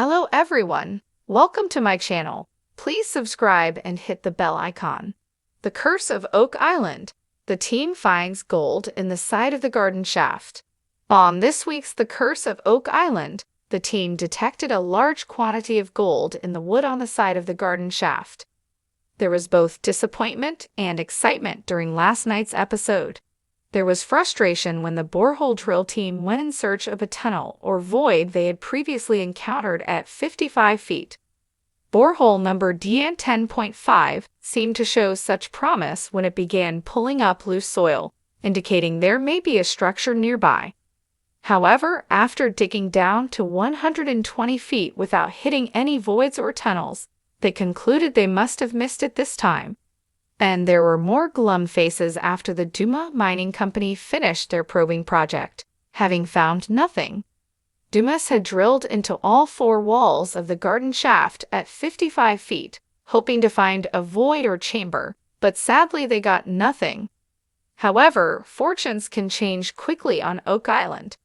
Hello everyone, welcome to my channel. Please subscribe and hit the bell icon. The Curse of Oak Island. The team finds gold in the side of the garden shaft. On this week's The Curse of Oak Island, the team detected a large quantity of gold in the wood on the side of the garden shaft. There was both disappointment and excitement during last night's episode. There was frustration when the borehole drill team went in search of a tunnel or void they had previously encountered at 55 feet. Borehole number DN10.5 seemed to show such promise when it began pulling up loose soil, indicating there may be a structure nearby. However, after digging down to 120 feet without hitting any voids or tunnels, they concluded they must have missed it this time. And there were more glum faces after the Duma Mining Company finished their probing project, having found nothing. Dumas had drilled into all four walls of the garden shaft at 55 feet, hoping to find a void or chamber, but sadly they got nothing. However, fortunes can change quickly on Oak Island.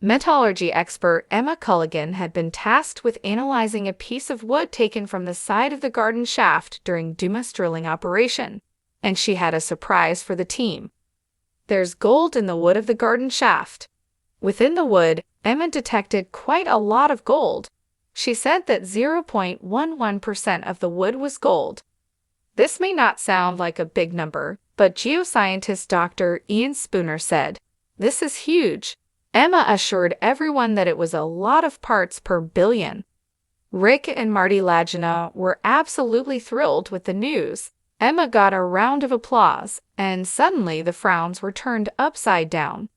Metallurgy expert Emma Culligan had been tasked with analyzing a piece of wood taken from the side of the garden shaft during Dumas' drilling operation, and she had a surprise for the team. There's gold in the wood of the garden shaft. Within the wood, Emma detected quite a lot of gold. She said that 0.11% of the wood was gold. This may not sound like a big number, but geoscientist Dr. Ian Spooner said, "This is huge." Emma assured everyone that it was a lot of parts per billion. Rick and Marty Lagina were absolutely thrilled with the news. Emma got a round of applause, and suddenly the frowns were turned upside down.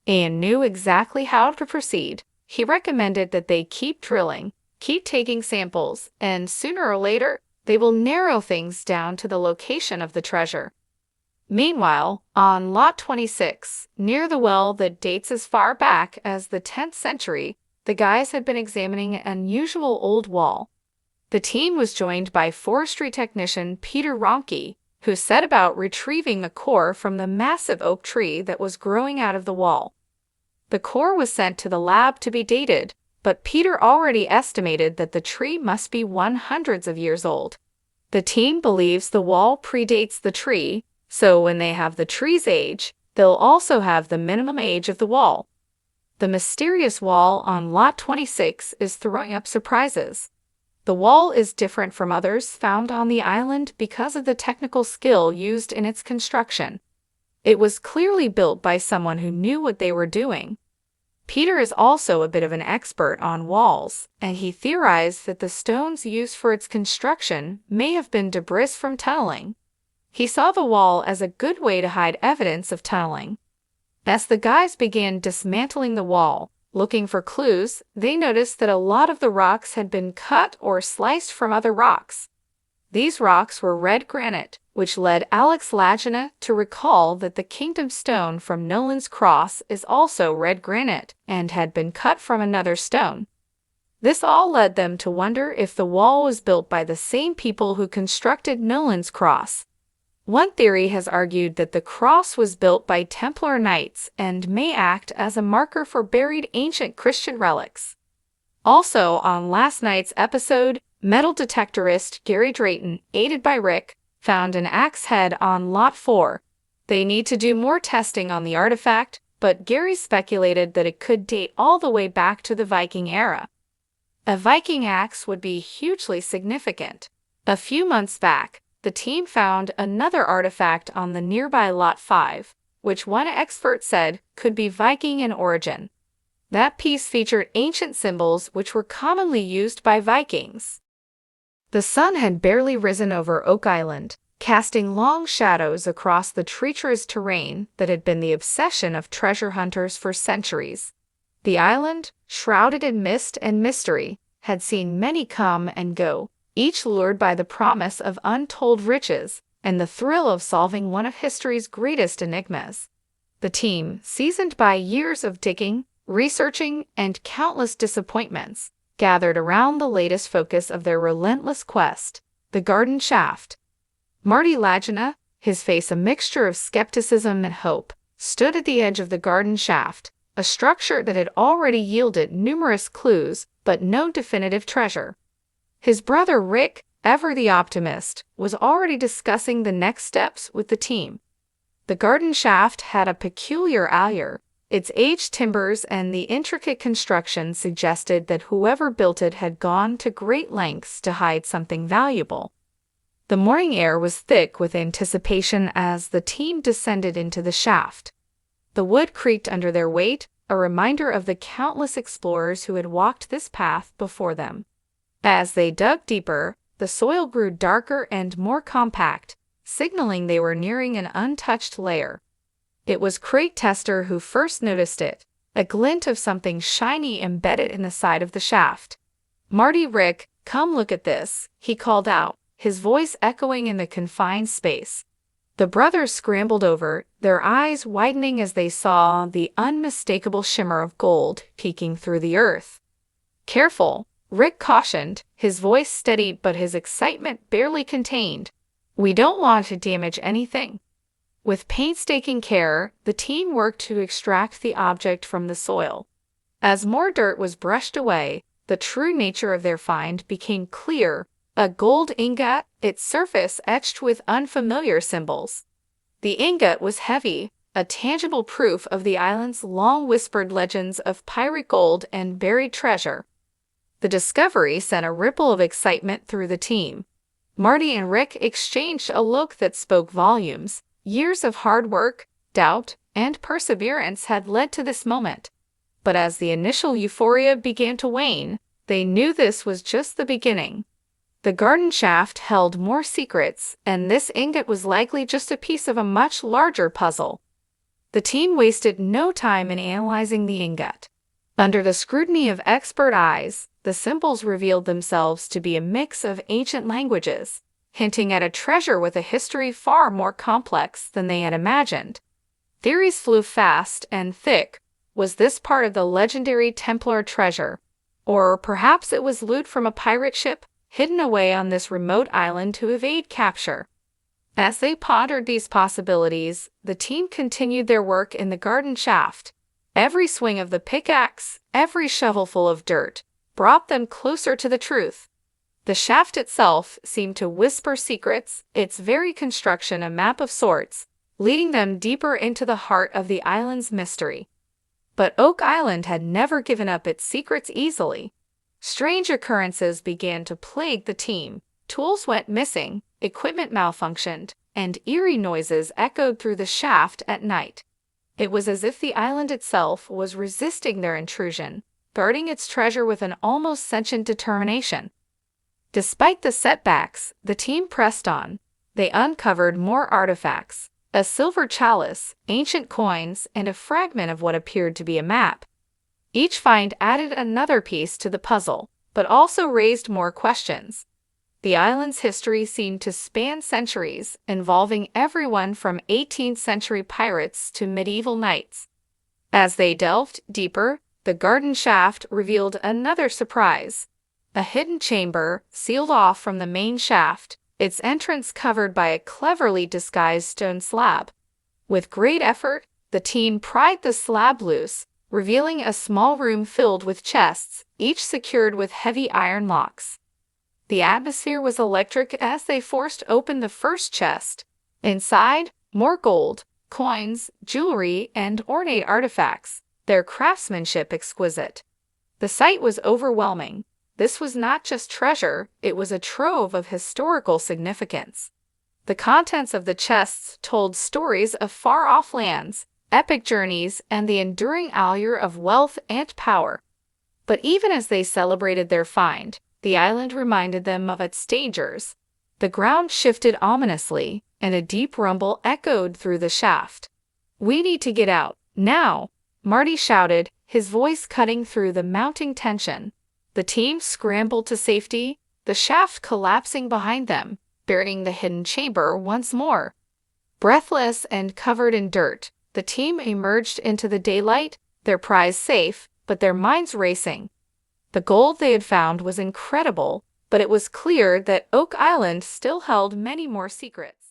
Ian knew exactly how to proceed. He recommended that they keep drilling, keep taking samples, and sooner or later, they will narrow things down to the location of the treasure. Meanwhile, on Lot 26, near the well that dates as far back as the 10th century, the guys had been examining an unusual old wall. The team was joined by forestry technician Peter Ronke, who set about retrieving a core from the massive oak tree that was growing out of the wall. The core was sent to the lab to be dated, but Peter already estimated that the tree must be hundreds of years old. The team believes the wall predates the tree, so when they have the tree's age, they'll also have the minimum age of the wall. The mysterious wall on Lot 26 is throwing up surprises. The wall is different from others found on the island because of the technical skill used in its construction. It was clearly built by someone who knew what they were doing. Peter is also a bit of an expert on walls, and he theorized that the stones used for its construction may have been debris from tunneling. He saw the wall as a good way to hide evidence of tunneling. As the guys began dismantling the wall, looking for clues, they noticed that a lot of the rocks had been cut or sliced from other rocks. These rocks were red granite, which led Alex Lagina to recall that the Kingdom Stone from Nolan's Cross is also red granite and had been cut from another stone. This all led them to wonder if the wall was built by the same people who constructed Nolan's Cross. One theory has argued that the cross was built by Templar knights and may act as a marker for buried ancient Christian relics. Also, on last night's episode, metal detectorist Gary Drayton, aided by Rick, found an axe head on Lot 4. They need to do more testing on the artifact, but Gary speculated that it could date all the way back to the Viking era. A Viking axe would be hugely significant. A few months back, the team found another artifact on the nearby Lot 5, which one expert said could be Viking in origin. That piece featured ancient symbols which were commonly used by Vikings. The sun had barely risen over Oak Island, casting long shadows across the treacherous terrain that had been the obsession of treasure hunters for centuries. The island, shrouded in mist and mystery, had seen many come and go, each lured by the promise of untold riches and the thrill of solving one of history's greatest enigmas. The team, seasoned by years of digging, researching, and countless disappointments, gathered around the latest focus of their relentless quest, the garden shaft. Marty Lagina, his face a mixture of skepticism and hope, stood at the edge of the garden shaft, a structure that had already yielded numerous clues but no definitive treasure. His brother Rick, ever the optimist, was already discussing the next steps with the team. The garden shaft had a peculiar allure. Its aged timbers and the intricate construction suggested that whoever built it had gone to great lengths to hide something valuable. The morning air was thick with anticipation as the team descended into the shaft. The wood creaked under their weight, a reminder of the countless explorers who had walked this path before them. As they dug deeper, the soil grew darker and more compact, signaling they were nearing an untouched layer. It was Crate Tester who first noticed it, a glint of something shiny embedded in the side of the shaft. "Marty, Rick, come look at this," he called out, his voice echoing in the confined space. The brothers scrambled over, their eyes widening as they saw the unmistakable shimmer of gold peeking through the earth. "Careful," Rick cautioned, his voice steady but his excitement barely contained. "We don't want to damage anything." With painstaking care, the team worked to extract the object from the soil. As more dirt was brushed away, the true nature of their find became clear: a gold ingot, its surface etched with unfamiliar symbols. The ingot was heavy, a tangible proof of the island's long-whispered legends of pirate gold and buried treasure. The discovery sent a ripple of excitement through the team. Marty and Rick exchanged a look that spoke volumes. Years of hard work, doubt, and perseverance had led to this moment. But as the initial euphoria began to wane, they knew this was just the beginning. The garden shaft held more secrets, and this ingot was likely just a piece of a much larger puzzle. The team wasted no time in analyzing the ingot. Under the scrutiny of expert eyes, the symbols revealed themselves to be a mix of ancient languages, hinting at a treasure with a history far more complex than they had imagined. Theories flew fast and thick. Was this part of the legendary Templar treasure? Or perhaps it was loot from a pirate ship, hidden away on this remote island to evade capture? As they pondered these possibilities, the team continued their work in the garden shaft. Every swing of the pickaxe, every shovelful of dirt, brought them closer to the truth. The shaft itself seemed to whisper secrets, its very construction a map of sorts, leading them deeper into the heart of the island's mystery. But Oak Island had never given up its secrets easily. Strange occurrences began to plague the team. Tools went missing, equipment malfunctioned, and eerie noises echoed through the shaft at night. It was as if the island itself was resisting their intrusion, guarding its treasure with an almost sentient determination. Despite the setbacks, the team pressed on. They uncovered more artifacts: a silver chalice, ancient coins, and a fragment of what appeared to be a map. Each find added another piece to the puzzle, but also raised more questions. The island's history seemed to span centuries, involving everyone from 18th century pirates to medieval knights. As they delved deeper, the garden shaft revealed another surprise: a hidden chamber, sealed off from the main shaft, its entrance covered by a cleverly disguised stone slab. With great effort, the team pried the slab loose, revealing a small room filled with chests, each secured with heavy iron locks. The atmosphere was electric as they forced open the first chest. Inside, more gold, coins, jewelry, and ornate artifacts, their craftsmanship exquisite. The sight was overwhelming. This was not just treasure, it was a trove of historical significance. The contents of the chests told stories of far-off lands, epic journeys, and the enduring allure of wealth and power. But even as they celebrated their find, the island reminded them of its dangers. The ground shifted ominously, and a deep rumble echoed through the shaft. "We need to get out, now!" Marty shouted, his voice cutting through the mounting tension. The team scrambled to safety, the shaft collapsing behind them, burying the hidden chamber once more. Breathless and covered in dirt, the team emerged into the daylight, their prize safe, but their minds racing. The gold they had found was incredible, but it was clear that Oak Island still held many more secrets.